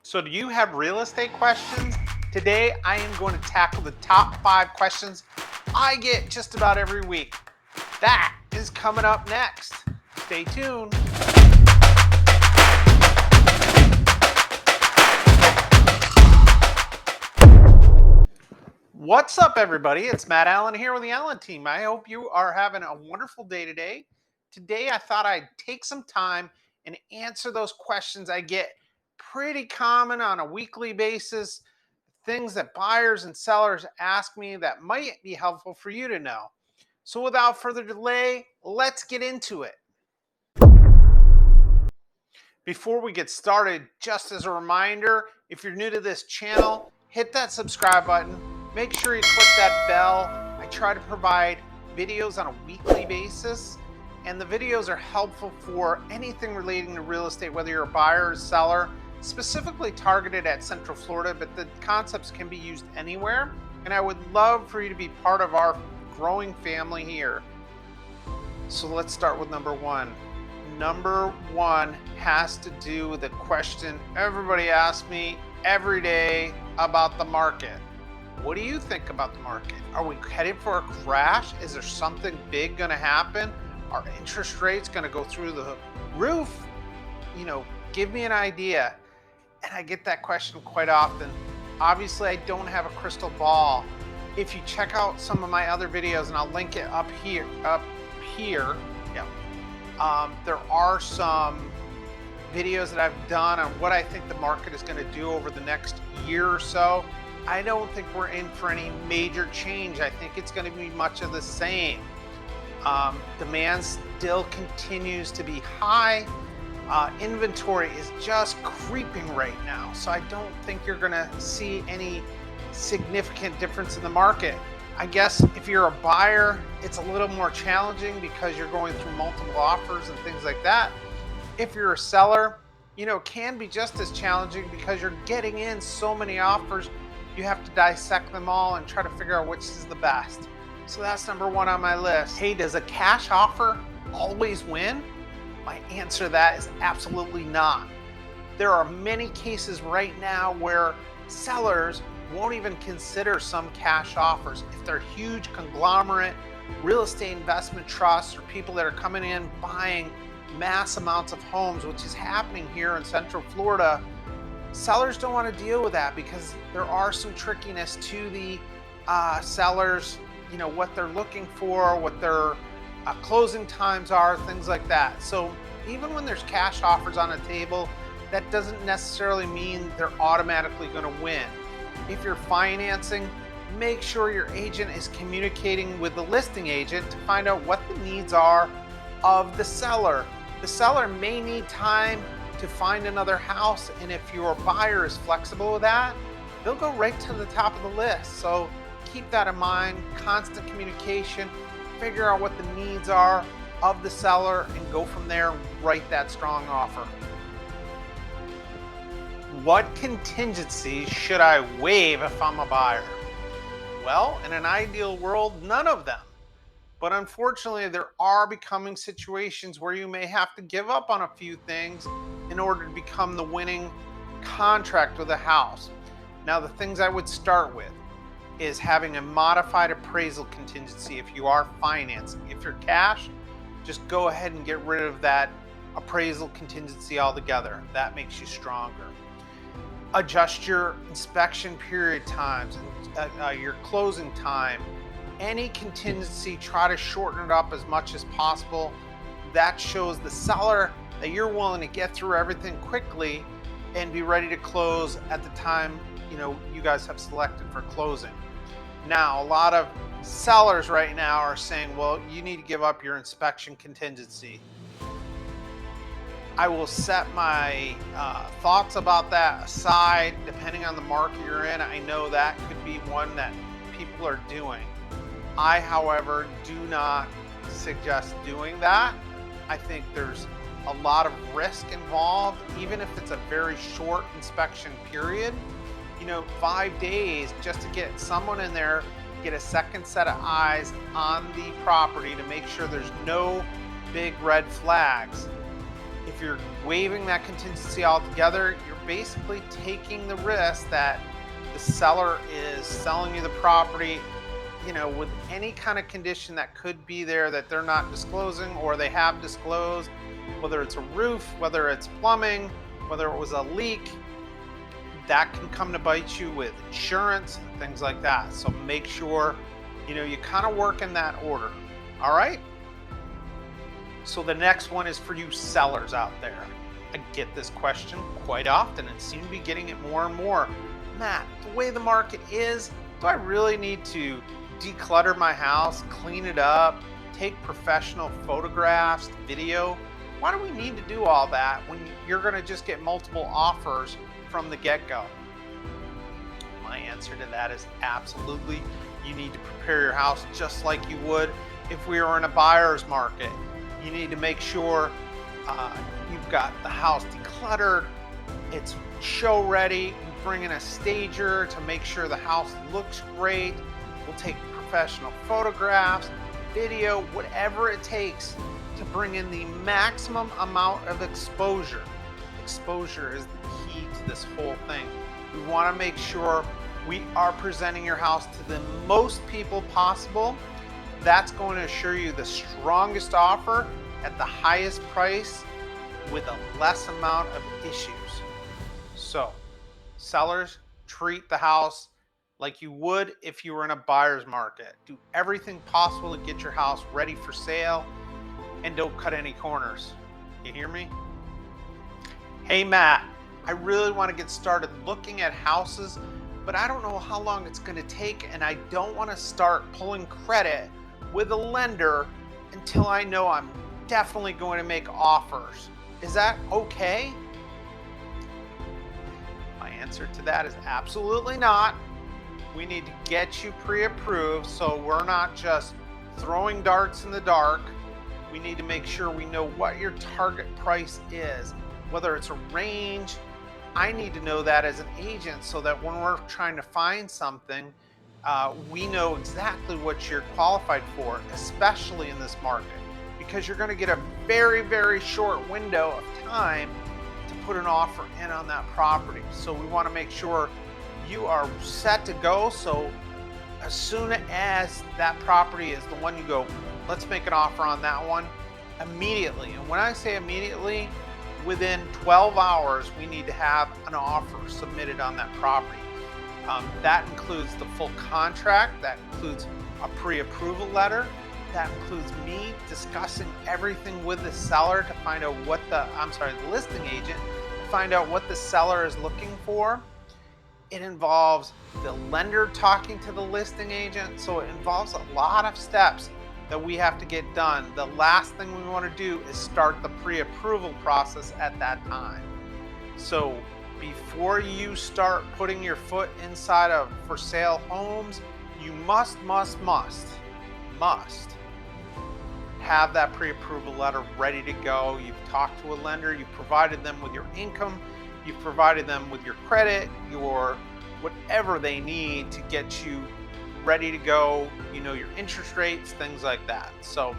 So do you have real estate questions? Today I am going to tackle the top 5 questions I get just about every week. That is coming up next. Stay tuned. What's up, everybody? It's Matt Allen here with the Allen team. I hope you are having a wonderful day today. Today I thought I'd take some time and answer those questions I get pretty common on a weekly basis, things that buyers and sellers ask me that might be helpful for you to know. So without further delay, let's get into it. Before we get started, just as a reminder, if you're new to this channel, hit that subscribe button. Make sure you click that bell. I try to provide videos on a weekly basis, and the videos are helpful for anything relating to real estate, whether you're a buyer or seller, specifically targeted at Central Florida, but the concepts can be used anywhere. And I would love for you to be part of our growing family here. So let's start with number one. Number one has to do with the question everybody asks me every day about the market. What do you think about the market? Are we headed for a crash? Is there something big going to happen? Are interest rates going to go through the roof? Give me an idea. And I get that question quite often. Obviously, I don't have a crystal ball. If you check out some of my other videos, and I'll link it up here. There are some videos that I've done on what I think the market is going to do over the next year or so. I don't think we're in for any major change. I think it's going to be much of the same. Demand still continues to be high. Inventory is just creeping right now. So I don't think you're going to see any significant difference in the market. I guess if you're a buyer, it's a little more challenging because you're going through multiple offers and things like that. If you're a seller, it can be just as challenging because you're getting in so many offers. You have to dissect them all and try to figure out which is the best. So that's number one on my list. Hey, does a cash offer always win? My answer to that is absolutely not. There are many cases right now where sellers won't even consider some cash offers. If they're huge conglomerate real estate investment trusts or people that are coming in buying mass amounts of homes, which is happening here in Central Florida, sellers don't want to deal with that because there are some trickiness to the sellers, what they're looking for, what their closing times are, things like that. So even when there's cash offers on the table, that doesn't necessarily mean they're automatically going to win. If you're financing, make sure your agent is communicating with the listing agent to find out what the needs are of the seller. The seller may need time to find another house, and if your buyer is flexible with that, they'll go right to the top of the list. So keep that in mind, constant communication, figure out what the needs are of the seller, and go from there, write that strong offer. What contingencies should I waive if I'm a buyer? Well, in an ideal world, none of them. But unfortunately, there are becoming situations where you may have to give up on a few things in order to become the winning contract with a house. Now, the things I would start with is having a modified appraisal contingency if you are financing. If you're cash, just go ahead and get rid of that appraisal contingency altogether. That makes you stronger. Adjust your inspection period times and your closing time. Any contingency, try to shorten it up as much as possible. That shows the seller that you're willing to get through everything quickly and be ready to close at the time you guys have selected for closing. Now, a lot of sellers right now are saying, well, you need to give up your inspection contingency. I will set my thoughts about that aside, depending on the market you're in. I know that could be one that people are doing. I, however, do not suggest doing that. I think there's a lot of risk involved, even if it's a very short inspection period. 5 days just to get someone in there, get a second set of eyes on the property to make sure there's no big red flags. If you're waiving that contingency altogether, you're basically taking the risk that the seller is selling you the property, with any kind of condition that could be there that they're not disclosing or they have disclosed, whether it's a roof, whether it's plumbing, whether it was a leak. That can come to bite you with insurance and things like that. So make sure, you kind of work in that order. All right. So the next one is for you sellers out there. I get this question quite often and seem to be getting it more and more. Matt, the way the market is, do I really need to declutter my house, clean it up, take professional photographs, video? Why do we need to do all that when you're going to just get multiple offers from the get-go? My answer to that is absolutely. You need to prepare your house just like you would if we were in a buyer's market. You need to make sure you've got the house decluttered, it's show ready. You bring in a stager to make sure the house looks great. We'll take professional photographs, video, whatever it takes to bring in the maximum amount of exposure. Exposure is the key to this whole thing. We want to make sure we are presenting your house to the most people possible. That's going to assure you the strongest offer at the highest price with a less amount of issues. So, sellers, treat the house like you would if you were in a buyer's market. Do everything possible to get your house ready for sale and don't cut any corners. You hear me? Hey Matt, I really want to get started looking at houses, but I don't know how long it's going to take, and I don't want to start pulling credit with a lender until I know I'm definitely going to make offers. Is that okay? My answer to that is absolutely not. We need to get you pre-approved so we're not just throwing darts in the dark. We need to make sure we know what your target price is, whether it's a range. I need to know that as an agent so that when we're trying to find something, we know exactly what you're qualified for, especially in this market, because you're going to get a very, very short window of time to put an offer in on that property. So we want to make sure you are set to go. So as soon as that property is the one you go, let's make an offer on that one immediately. And when I say immediately, within 12 hours, we need to have an offer submitted on that property. That includes the full contract, that includes a pre-approval letter, that includes me discussing everything with the seller to find out what the listing agent, to find out what the seller is looking for. It involves the lender talking to the listing agent, so it involves a lot of steps that we have to get done. The last thing we want to do is start the pre-approval process at that time. So before you start putting your foot inside of for sale homes, you must have that pre-approval letter ready to go. You've talked to a lender, you've provided them with your income, you've provided them with your credit, your whatever they need to get you ready to go, your interest rates, things like that. So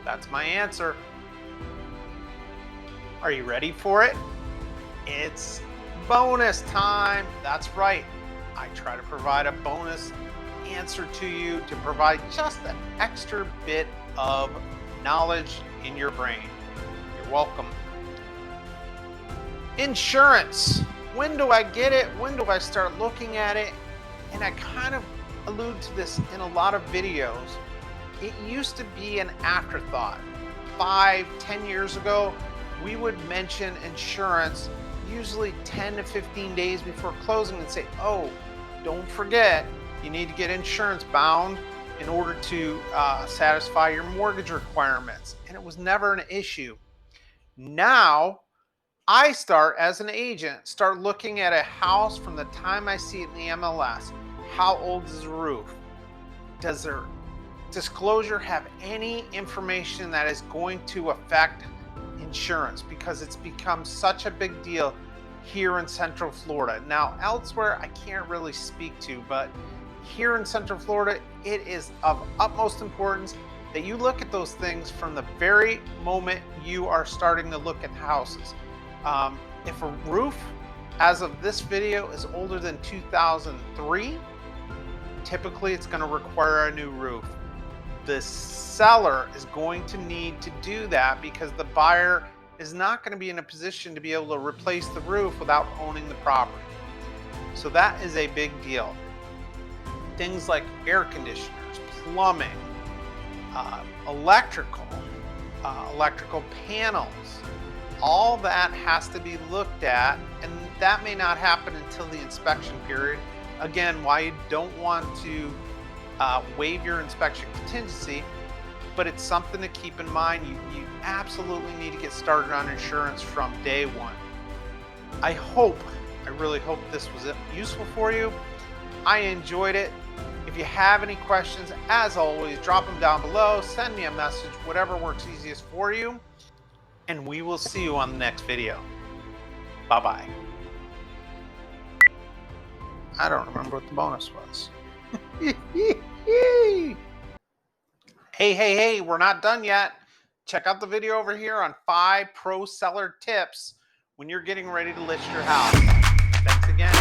that's my answer. Are you ready for it? It's bonus time. That's right. I try to provide a bonus answer to you to provide just an extra bit of knowledge in your brain. You're welcome. Insurance. When do I get it? When do I start looking at it? And I kind of allude to this in a lot of videos. It used to be an afterthought. 5-10 years ago, we would mention insurance usually 10 to 15 days before closing and say, oh, don't forget, you need to get insurance bound in order to satisfy your mortgage requirements. And it was never an issue. Now, I as an agent, start looking at a house from the time I see it in the MLS. How old is the roof? Does their disclosure have any information that is going to affect insurance? Because it's become such a big deal here in Central Florida. Now, elsewhere, I can't really speak to, but here in Central Florida, it is of utmost importance. that you look at those things from the very moment you are starting to look at houses. If a roof, as of this video, is older than 2003, typically it's going to require a new roof. The seller is going to need to do that because the buyer is not going to be in a position to be able to replace the roof without owning the property. So that is a big deal. Things like air conditioners, plumbing, electrical panels, all that has to be looked at, and that may not happen until the inspection period. Again, why you don't want to waive your inspection contingency, but it's something to keep in mind. You absolutely need to get started on insurance from day one. I really hope this was useful for you. I enjoyed it. If you have any questions, as always, drop them down below, send me a message, whatever works easiest for you, and we will see you on the next video. Bye-bye. I don't remember what the bonus was. Hey, we're not done yet. Check out the video over here on 5 pro seller tips when you're getting ready to list your house. Thanks again.